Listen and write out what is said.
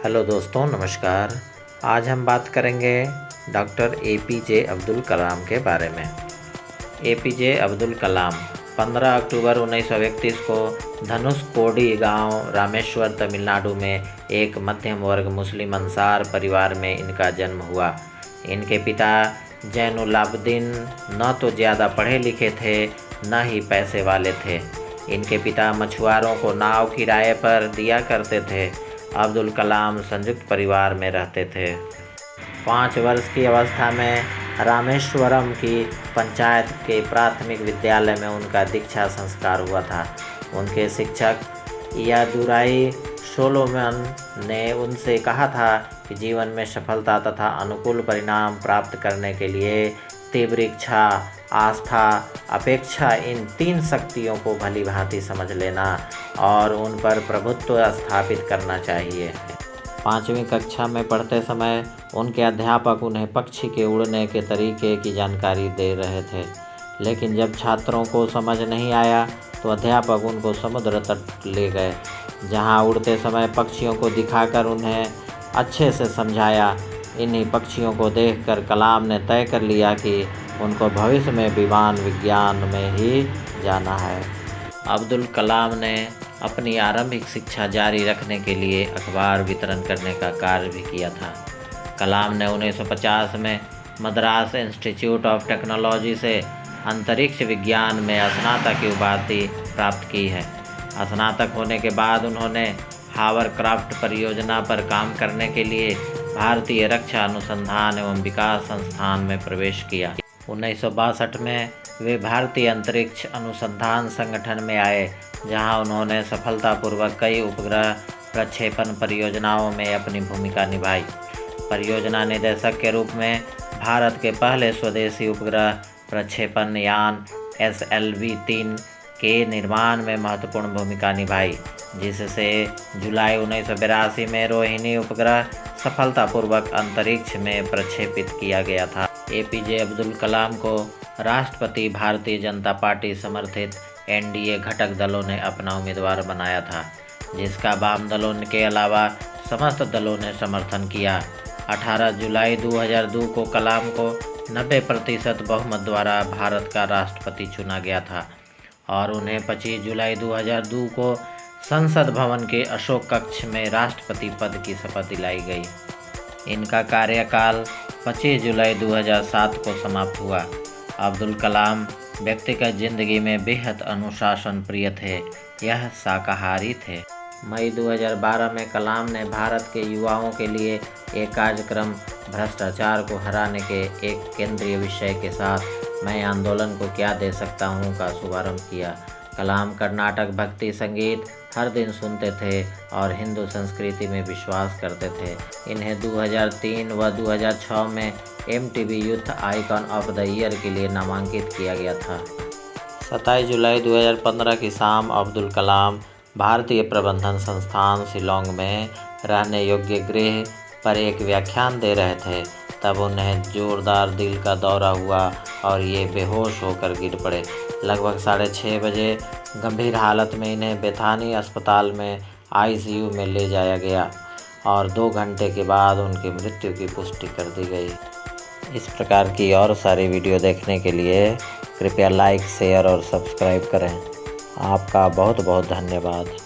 Hello दोस्तों, नमस्कार। आज हम बात करेंगे डॉक्टर APJ अब्दुल कलाम के बारे में। APJ अब्दुल कलाम 15 अक्टूबर 1931 को धनुषकोडी गांव, रामेश्वर, तमिलनाडु में एक मध्यम वर्ग मुस्लिम अंसार परिवार में इनका जन्म हुआ। इनके पिता जैनुलाब्दीन न तो ज़्यादा पढ़े लिखे थे, न ही पैसे वाले थे। इनके पिता मछुआरों को नाव किराए पर दिया करते थे। अब्दुल कलाम संयुक्त परिवार में रहते थे। 5 वर्ष की अवस्था में रामेश्वरम की पंचायत के प्राथमिक विद्यालय में उनका दीक्षा संस्कार हुआ था। उनके शिक्षक यादुराई सोलोमन ने उनसे कहा था कि जीवन में सफलता तथा अनुकूल परिणाम प्राप्त करने के लिए तीव्र इच्छा, आस्था, अपेक्षा, इन 3 शक्तियों को भली भांति समझ लेना और उन पर प्रभुत्व स्थापित करना चाहिए। 5वीं कक्षा में पढ़ते समय उनके अध्यापक उन्हें पक्षी के उड़ने के तरीके की जानकारी दे रहे थे, लेकिन जब छात्रों को समझ नहीं आया तो अध्यापक उनको समुद्र तट ले गए, जहां उड़ते समय पक्षियों को दिखाकर उन्हें अच्छे से समझाया। इन्हीं पक्षियों को देखकर कलाम ने तय कर लिया कि उनको भविष्य में विमान विज्ञान में ही जाना है। अब्दुल कलाम ने अपनी आरंभिक शिक्षा जारी रखने के लिए अखबार वितरण करने का कार्य भी किया था। कलाम ने 1950 में मद्रास इंस्टीट्यूट ऑफ टेक्नोलॉजी से अंतरिक्ष विज्ञान में स्नातक की उपाधि प्राप्त की है। स्नातक होने के बाद उन्होंने हावरक्राफ्ट परियोजना पर काम करने के लिए भारतीय रक्षा अनुसंधान एवं विकास संस्थान में प्रवेश किया। 1962 में वे भारतीय अंतरिक्ष अनुसंधान संगठन में आए, जहां उन्होंने सफलतापूर्वक कई उपग्रह प्रक्षेपण परियोजनाओं में अपनी भूमिका निभाई। परियोजना निदेशक के रूप में भारत के पहले स्वदेशी उपग्रह प्रक्षेपण यान SLV-3 के निर्माण में महत्वपूर्ण भूमिका निभाई, जिससे जुलाई 1982 में रोहिणी उपग्रह सफलतापूर्वक अंतरिक्ष में प्रक्षेपित किया गया था। APJ अब्दुल कलाम को राष्ट्रपति भारतीय जनता पार्टी समर्थित NDA घटक दलों ने अपना उम्मीदवार बनाया था, जिसका वाम दलों के अलावा समस्त दलों ने समर्थन किया। 18 जुलाई 2002 को कलाम को 90% बहुमत द्वारा भारत का राष्ट्रपति चुना गया था और उन्हें 25 जुलाई 2002 को संसद भवन के अशोक कक्ष में राष्ट्रपति पद की शपथ दिलाई गई। इनका कार्यकाल 25 जुलाई 2007 को समाप्त हुआ। अब्दुल कलाम व्यक्तिगत जिंदगी में बेहद अनुशासन प्रिय थे। यह शाकाहारी थे। मई 2012 में कलाम ने भारत के युवाओं के लिए एक कार्यक्रम भ्रष्टाचार को हराने के एक केंद्रीय विषय के साथ मैं आंदोलन को क्या दे सकता हूं का शुभारंभ किया। कलाम कर्नाटक भक्ति संगीत हर दिन सुनते थे और हिंदू संस्कृति में विश्वास करते थे। इन्हें 2003 व 2006 में MTV youth icon of the year के लिए नामांकित किया गया था। 27 जुलाई 2015 की शाम अब्दुल कलाम भारतीय प्रबंधन संस्थान शिलोंग में रहने योग्य गृह पर एक व्याख्यान दे रहे थे। तब उन्हें जोरदार दिल का दौरा हुआ और ये बेहोश होकर गिर पड़े। लगभग 6:30 बजे गंभीर हालत में इन्हें बेथानी अस्पताल में ICU में ले जाया गया और 2 घंटे के बाद उनकी मृत्यु की पुष्टि कर दी गई। इस प्रकार की और सारी वीडियो देखने के लिए कृपया लाइक, शेयर और सब्सक्राइब करें। आपका बहुत बहुत धन्यवाद।